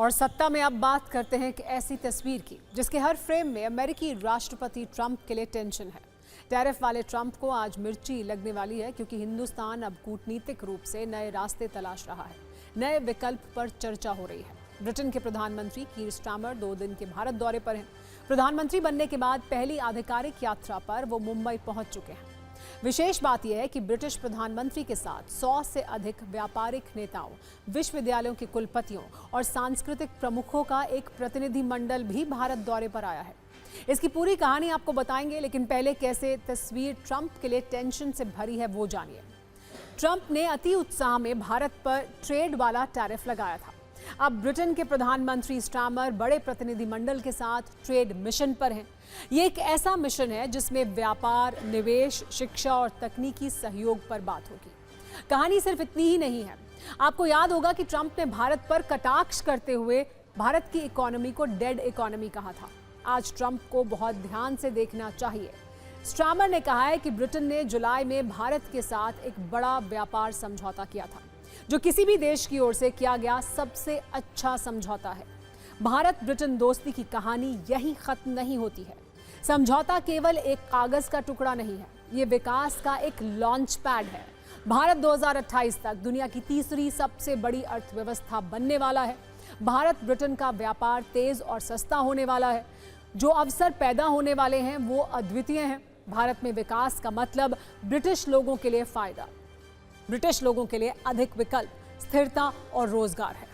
और सत्ता में अब बात करते हैं एक ऐसी तस्वीर की जिसके हर फ्रेम में अमेरिकी राष्ट्रपति ट्रंप के लिए टेंशन है। टैरिफ वाले ट्रंप को आज मिर्ची लगने वाली है क्योंकि हिंदुस्तान अब कूटनीतिक रूप से नए रास्ते तलाश रहा है। नए विकल्प पर चर्चा हो रही है। ब्रिटेन के प्रधानमंत्री कीर स्टारमर 2 दिन के भारत दौरे पर हैं। प्रधानमंत्री बनने के बाद पहली आधिकारिक यात्रा पर वो मुंबई पहुंच चुके हैं। विशेष बात यह है कि ब्रिटिश प्रधानमंत्री के साथ 100 से अधिक व्यापारिक नेताओं, विश्वविद्यालयों के कुलपतियों और सांस्कृतिक प्रमुखों का एक प्रतिनिधि मंडल भी भारत दौरे पर आया है। इसकी पूरी कहानी आपको बताएंगे, लेकिन पहले कैसे तस्वीर ट्रंप के लिए टेंशन से भरी है वो जानिए। ट्रंप ने अति उत्साह में भारत पर ट्रेड वाला टैरिफ लगाया था। अब ब्रिटेन के प्रधानमंत्री स्टारमर बड़े प्रतिनिधिमंडल के साथ ट्रेड मिशन पर हैं। ये एक ऐसा मिशन है जिसमें व्यापार, निवेश, शिक्षा और तकनीकी सहयोग पर बात होगी। कहानी सिर्फ इतनी ही नहीं है। आपको याद होगा कि ट्रंप ने भारत पर कटाक्ष करते हुए भारत की इकोनॉमी को डेड इकोनॉमी कहा था। आज ट्रंप को बहुत ध्यान से देखना चाहिए। स्टारमर ने कहा है कि ब्रिटेन ने जुलाई में भारत के साथ एक बड़ा व्यापार समझौता किया था, जो किसी भी देश की ओर से किया गया सबसे अच्छा समझौता है। भारत ब्रिटेन दोस्ती की कहानी यही खत्म नहीं होती है। समझौता केवल एक कागज का टुकड़ा नहीं है, ये विकास का एक लॉन्च पैड है। भारत 2028 तक दुनिया की तीसरी सबसे बड़ी अर्थव्यवस्था बनने वाला है। भारत ब्रिटेन का व्यापार तेज और सस्ता होने वाला है। जो अवसर पैदा होने वाले हैं वो अद्वितीय हैं। भारत में विकास का मतलब ब्रिटिश लोगों के लिए फायदा, ब्रिटिश लोगों के लिए अधिक विकल्प, स्थिरता और रोजगार है।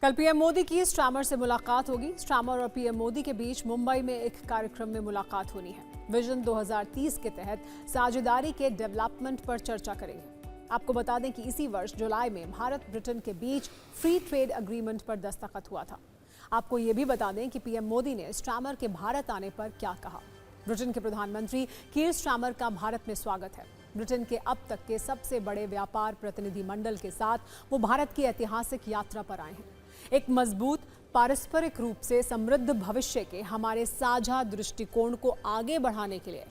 कल पीएम मोदी की स्टारमर से मुलाकात होगी। स्टारमर और पीएम मोदी के बीच मुंबई में एक कार्यक्रम में मुलाकात होनी है। विजन 2030 के तहत साझेदारी के डेवलपमेंट पर चर्चा करेंगे। आपको बता दें कि इसी वर्ष जुलाई में भारत ब्रिटेन के बीच फ्री ट्रेड एग्रीमेंट पर दस्तखत हुआ था। आपको ये भी बता दें कि पीएम मोदी ने स्टारमर के भारत आने पर क्या कहा। ब्रिटेन के प्रधानमंत्री कीर स्टारमर का भारत में स्वागत है। ब्रिटेन के अब तक के सबसे बड़े व्यापार प्रतिनिधि मंडल के साथ वो भारत की ऐतिहासिक यात्रा पर आए हैं। एक मजबूत, पारस्परिक रूप से समृद्ध भविष्य के हमारे साझा दृष्टिकोण को आगे बढ़ाने के लिए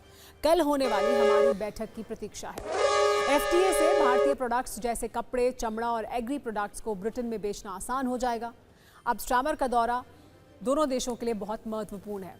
कल होने वाली हमारी बैठक की प्रतीक्षा है। एफटीए से भारतीय प्रोडक्ट्स जैसे कपड़े, चमड़ा और एग्री प्रोडक्ट्स को ब्रिटेन में बेचना आसान हो जाएगा। अब स्टारमर का दौरा दोनों देशों के लिए बहुत महत्वपूर्ण है।